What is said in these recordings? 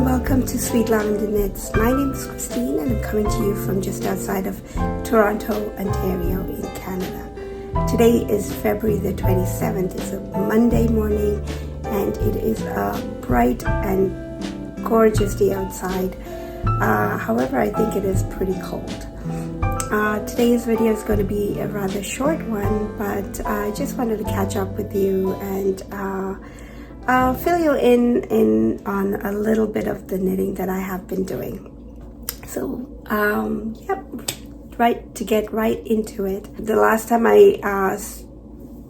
welcome to Sweet Lavender Knits. My name is Christine and I'm coming to you from just outside of Toronto, Ontario in Canada. Today is February the 27th. It's a Monday morning and it is a bright and gorgeous day outside. However, I think it is pretty cold. Today's video is going to be a rather short one, but I just wanted to catch up with you and fill you in on a little bit of the knitting that I have been doing. So, to get right into it. The last time I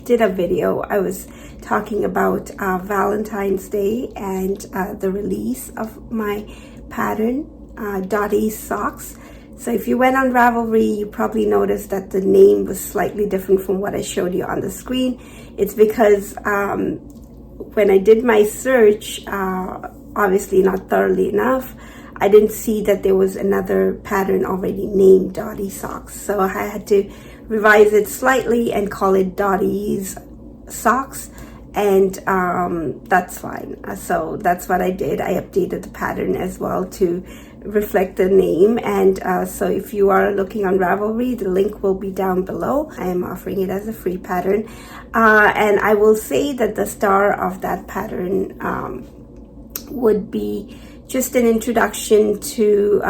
did a video, I was talking about Valentine's Day and the release of my pattern, Dotty socks. So if you went on Ravelry, you probably noticed that the name was slightly different from what I showed you on the screen. It's because when I did my search, obviously not thoroughly enough, I didn't see that there was another pattern already named Dotty socks. So I had to revise it slightly and call it Dotty's socks, and that's fine. So that's what I did. I updated the pattern as well to reflect the name, and so if you are looking on Ravelry, the link will be down below. I am offering it as a free pattern, and I will say that the star of that pattern would be just an introduction to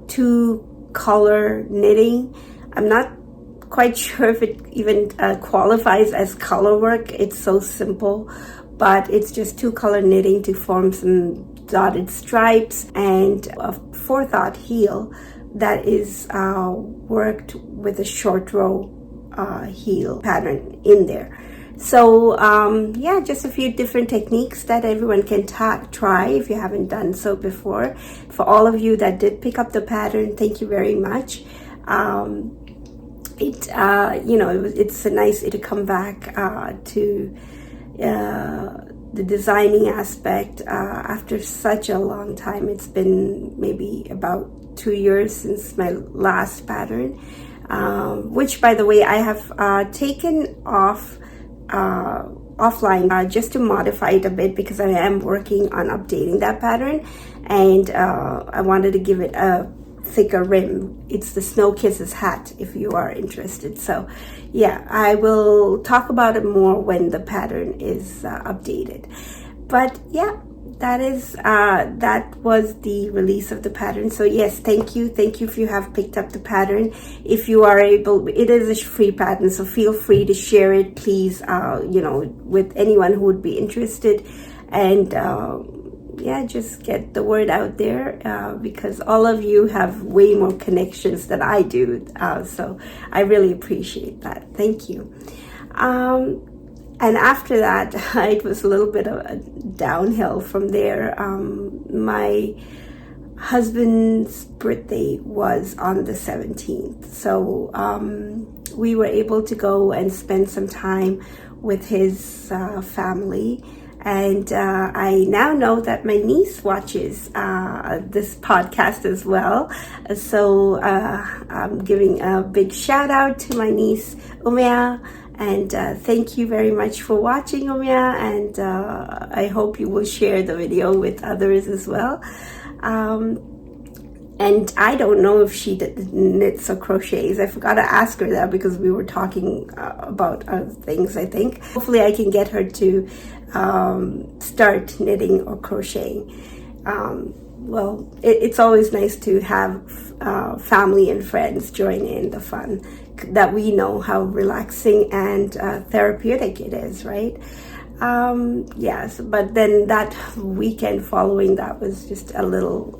two-color knitting. I'm not quite sure if it even qualifies as color work. It's so simple, but it's just two-color knitting to form some dotted stripes and a forethought heel that is worked with a short row heel pattern in there. So just a few different techniques that everyone can try if you haven't done so before. For all of you that did pick up the pattern, thank you very much. It's nice to come back to the designing aspect after such a long time. It's been maybe about 2 years since my last pattern, which, by the way, I have taken offline just to modify it a bit because I am working on updating that pattern, and I wanted to give it a thicker rim. It's the Snow Kisses hat if you are interested. So yeah, I will talk about it more when the pattern is updated. But yeah, that was the release of the pattern. So yes, thank you if you have picked up the pattern. If you are able, it is a free pattern, so feel free to share it, please, with anyone who would be interested, and just get the word out there, because all of you have way more connections than I do, so I really appreciate that. Thank you. And after that, it was a little bit of a downhill from there. My husband's birthday was on the 17th, so we were able to go and spend some time with his family. And I now know that my niece watches this podcast as well. So I'm giving a big shout out to my niece, Umea. And thank you very much for watching, Umea. And I hope you will share the video with others as well. And I don't know if she knits or crochets. I forgot to ask her that because we were talking about other things, I think. Hopefully I can get her to start knitting or crocheting. It's always nice to have family and friends join in the fun, that we know how relaxing and therapeutic it is, right? Yes, but then that weekend following that was just a little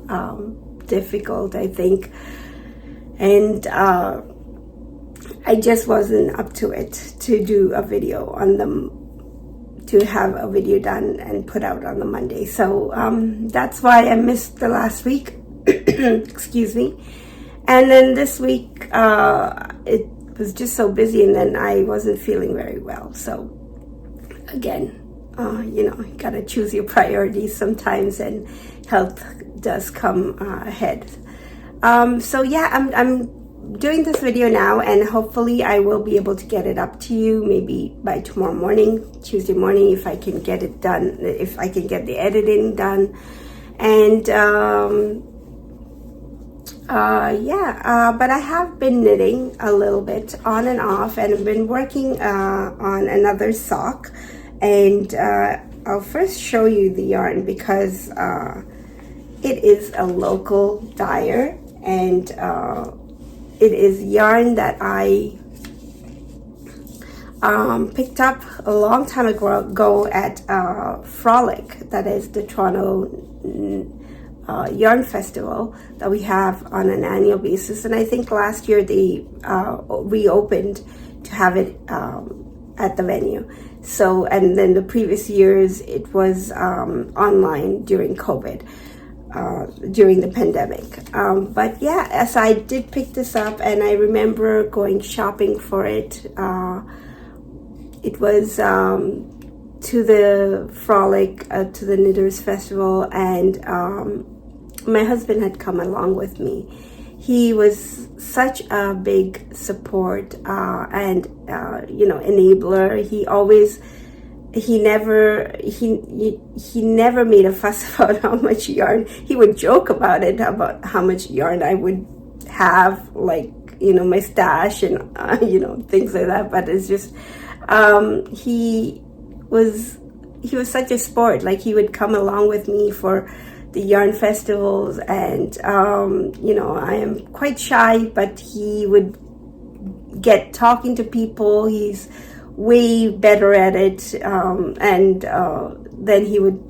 difficult, I think, and I just wasn't up to it to do a video on them, to have a video done and put out on the Monday. So that's why I missed the last week. Excuse me. And then this week it was just so busy, and then I wasn't feeling very well. So again, you gotta choose your priorities sometimes, and health does come ahead. So yeah, I'm doing this video now, and hopefully I will be able to get it up to you maybe by tomorrow morning, Tuesday morning, if I can get it done, if I can get the editing done. And but I have been knitting a little bit on and off, and I've been working on another sock. And I'll first show you the yarn because it is a local dyer, and it is yarn that I picked up a long time ago at Frolic, that is the Toronto yarn festival that we have on an annual basis. And I think last year they reopened to have it at the venue. So, and then the previous years it was online during COVID, during the pandemic. But yeah, as I did pick this up, and I remember going shopping for it. It was to the Frolic, to the Knitters Festival, and my husband had come along with me. He was such a big support and enabler. He never made a fuss about how much yarn. He would joke about it, about how much yarn I would have, like, my stash and things like that. But it's just he was such a sport. Like, he would come along with me for the yarn festivals, and I am quite shy, but he would get talking to people. He's way better at it, and then he would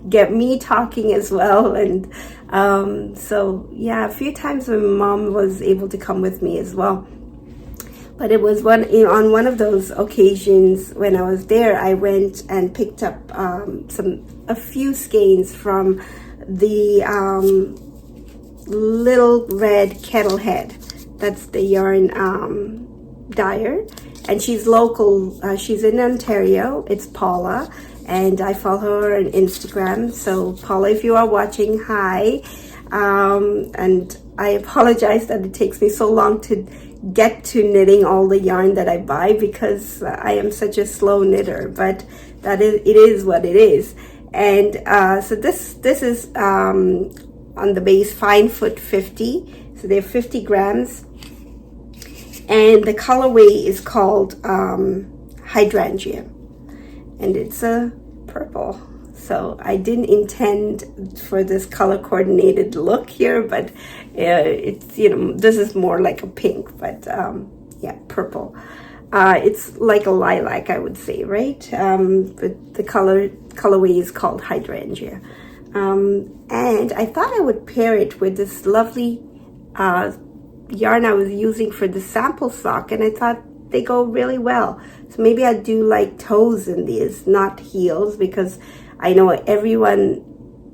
get me talking as well. And so yeah, a few times my mom was able to come with me as well. But it was on one of those occasions when I was there, I went and picked up a few skeins from the Little Red Kettle Head. That's the yarn dyer, and she's local. She's in Ontario. It's Paula, and I follow her on Instagram. So Paula, if you are watching, hi. And I apologize that it takes me so long to get to knitting all the yarn that I buy, because I am such a slow knitter, but it is what it is. And so this is on the base fine foot 50, so they're 50 grams, and the colorway is called hydrangea, and it's a purple. So I didn't intend for this color coordinated look here, but it's, this is more like a pink, but yeah, purple. It's like a lilac, I would say, right? But the colorway is called hydrangea. And I thought I would pair it with this lovely yarn I was using for the sample sock, and I thought they go really well. So maybe I'd do like toes in these, not heels, because I know everyone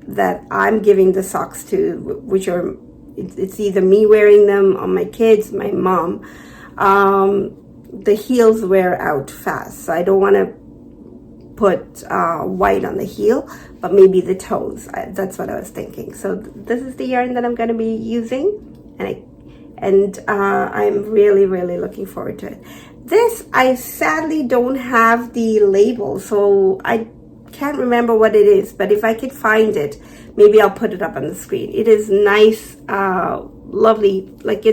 that I'm giving the socks to, which are, it's either me wearing them or my kids, my mom, the heels wear out fast. So I don't want to put white on the heel, but maybe the toes. That's what I was thinking. So this is the yarn that I'm going to be using, and I'm really, really looking forward to it. This, I sadly don't have the label, so I can't remember what it is, but if I could find it, maybe I'll put it up on the screen. It is nice, lovely, like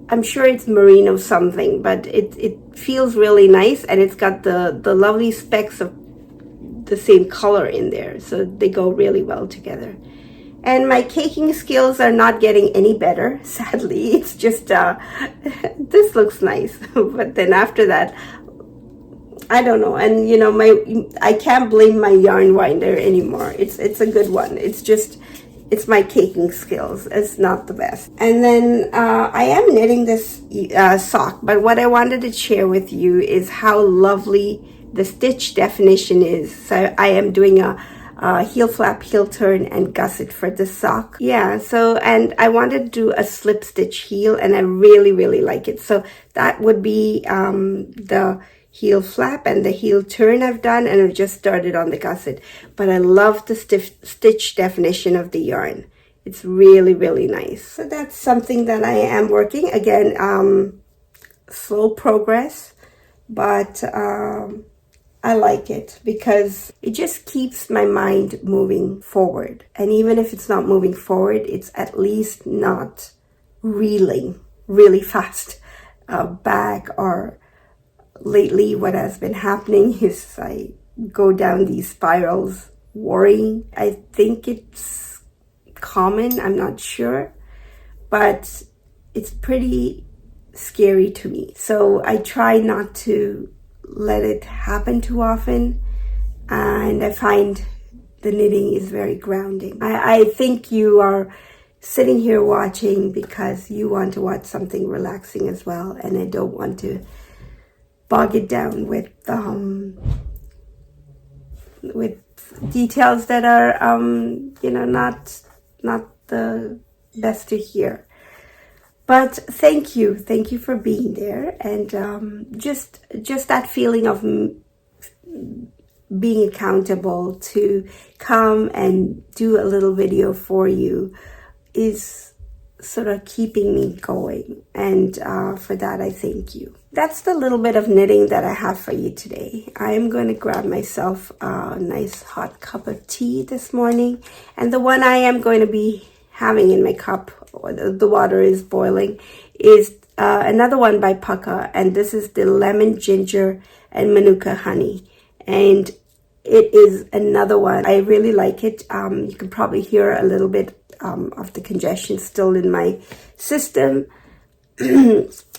I'm sure it's merino something, but it feels really nice, and it's got the lovely specks of the same color in there, so they go really well together. And my caking skills are not getting any better, sadly. It's just this looks nice, but then after that, I don't know. And I can't blame my yarn winder anymore. It's a good one. It's my caking skills. It's not the best. And then I am knitting this sock, but what I wanted to share with you is how lovely the stitch definition is. So I am doing a heel flap, heel turn, and gusset for the sock. Yeah, so, and I wanted to do a slip stitch heel, and I really, really like it. So that would be the heel flap, and the heel turn I've done, and I've just started on the gusset. But I love the stitch definition of the yarn. It's really, really nice. So that's something that I am working. Again, slow progress, but I like it because it just keeps my mind moving forward. And even if it's not moving forward, it's at least not reeling really fast back. Or lately what has been happening is I go down these spirals worrying. I think it's common, I'm not sure, but it's pretty scary to me. So I try not to let it happen too often, and I find the knitting is very grounding. I think you are sitting here watching because you want to watch something relaxing as well, and I don't want to bog it down with details that are not the best to hear. But thank you for being there, and just that feeling of being accountable to come and do a little video for you is sort of keeping me going, and for that I thank you. That's the little bit of knitting that I have for you today. I am going to grab myself a nice hot cup of tea this morning, and the one I am going to be having in my cup, or the water is boiling, is another one by Pucka, and this is the lemon, ginger, and manuka honey, and it is another one. I really like it. You can probably hear a little bit of the congestion still in my system.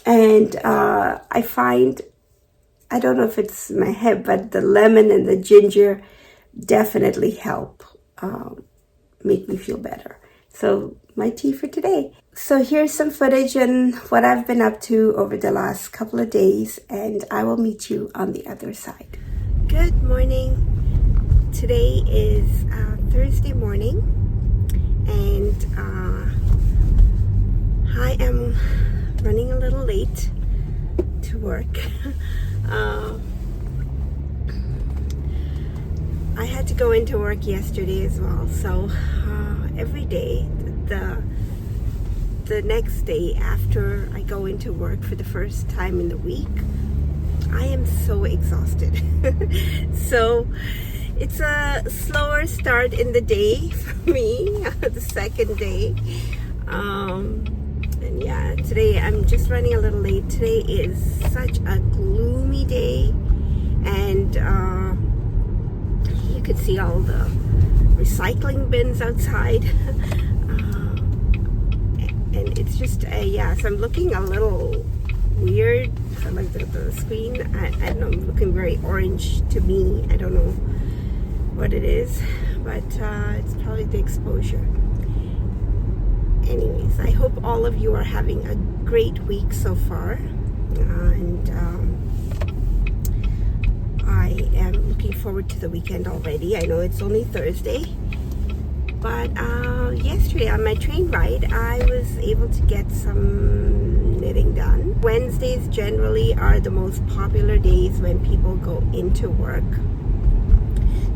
And I find, I don't know if it's my head, but the lemon and the ginger definitely help make me feel better. So my tea for today. So here's some footage and what I've been up to over the last couple of days, and I will meet you on the other side. Good morning. Today is Thursday morning, and I am running a little late to work. I had to go into work yesterday as well, so every day, the next day after I go into work for the first time in the week, I am so exhausted. So it's a slower start in the day for me, the second day. And yeah, today I'm just running a little late. Today is such a gloomy day, and you could see all the recycling bins outside. And it's just, yeah, so I'm looking a little weird. So like the screen, I don't know, looking very orange to me. I don't know what it is, but it's probably the exposure. Anyways, I hope all of you are having a great week so far, and I am looking forward to the weekend already. I know it's only Thursday, but yesterday on my train ride I was able to get some knitting done. Wednesdays generally are the most popular days when people go into work.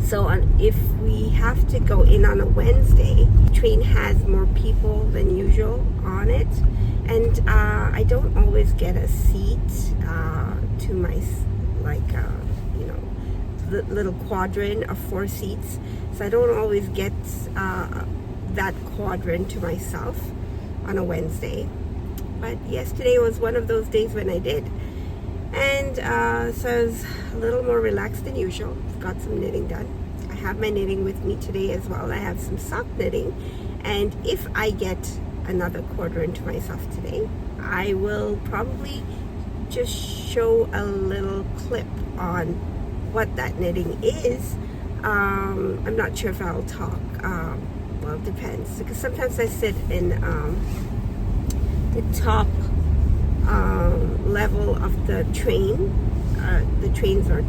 So if we have to go in on a Wednesday, the train has more people than usual on it, and I don't always get a seat to my, the little quadrant of 4 seats. So I don't always get that quadrant to myself on a Wednesday. But yesterday was one of those days when I did. And so I was a little more relaxed than usual. Got some knitting done. I have my knitting with me today as well. I have some sock knitting. And if I get another quadrant to myself today, I will probably just show a little clip on what that knitting is. I'm not sure if I'll talk. Well, it depends, because sometimes I sit in the top level of the train. The trains are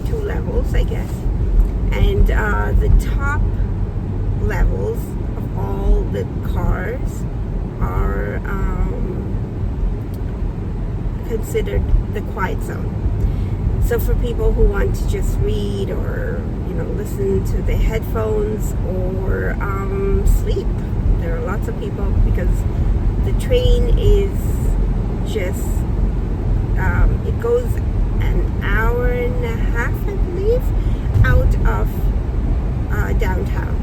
two levels, I guess. And the top levels of all the cars are considered the quiet zone. So for people who want to just read or listen to the headphones or sleep, there are lots of people, because the train is just it goes an hour and a half, I believe, out of downtown.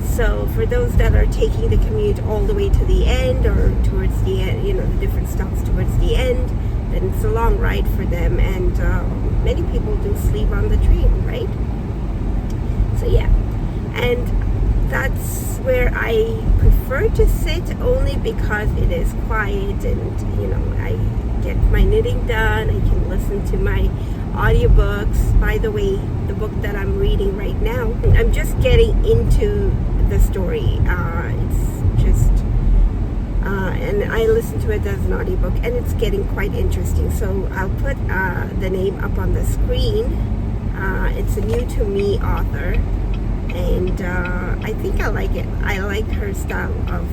So for those that are taking the commute all the way to the end, or towards the end, you know, the different stops towards the end, then it's a long ride for them, and many people do sleep on the train, right? So yeah, and that's where I prefer to sit, only because it is quiet, and you know, I get my knitting done. I can listen to my audiobooks. By the way, the book that I'm reading right now, I'm just getting into the story. It's just and I listen to it as an audiobook, and it's getting quite interesting. So I'll put the name up on the screen. It's a new to me author, and I think I like it. I like her style of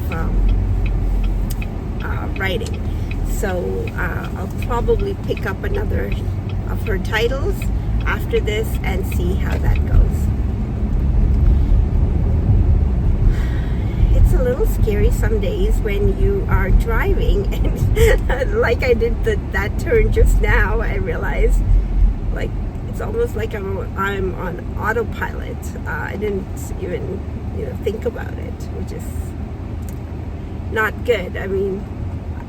writing. So I'll probably pick up another of her titles after this and see how that goes. It's a little scary some days when you are driving, and like I did that turn just now, I realized like it's almost like I'm on autopilot. I didn't even, you know, think about it, which is not good. I mean,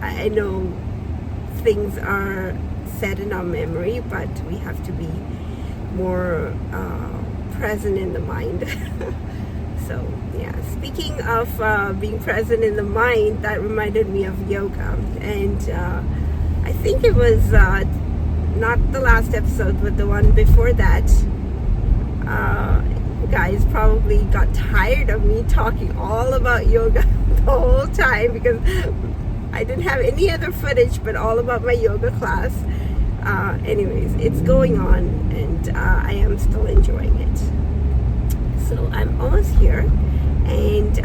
I know things are set in our memory, but we have to be more present in the mind. So yeah, speaking of being present in the mind, that reminded me of yoga, and I think it was not the last episode, but the one before that. You guys probably got tired of me talking all about yoga the whole time, because I didn't have any other footage but all about my yoga class. Anyways, it's going on, and I am still enjoying it. So I'm almost here, and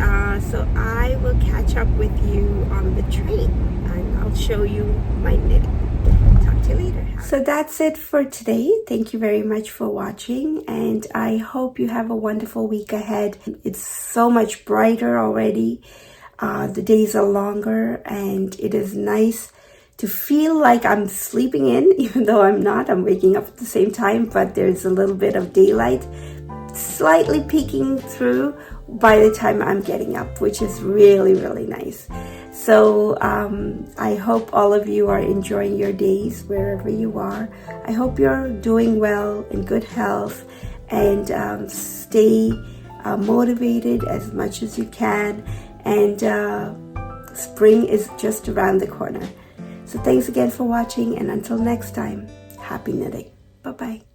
so I will catch up with you on the train, and I'll show you my knitting. Talk to you later. So that's it for today. Thank you very much for watching, and I hope you have a wonderful week ahead. It's so much brighter already. The days are longer, and it is nice to feel like I'm sleeping in, even though I'm not. I'm waking up at the same time, but there's a little bit of daylight slightly peeking through by the time I'm getting up, which is really, really nice. So I hope all of you are enjoying your days wherever you are. I hope you're doing well, in good health, and stay motivated as much as you can. And spring is just around the corner. So thanks again for watching, and until next time, happy knitting. Bye-bye.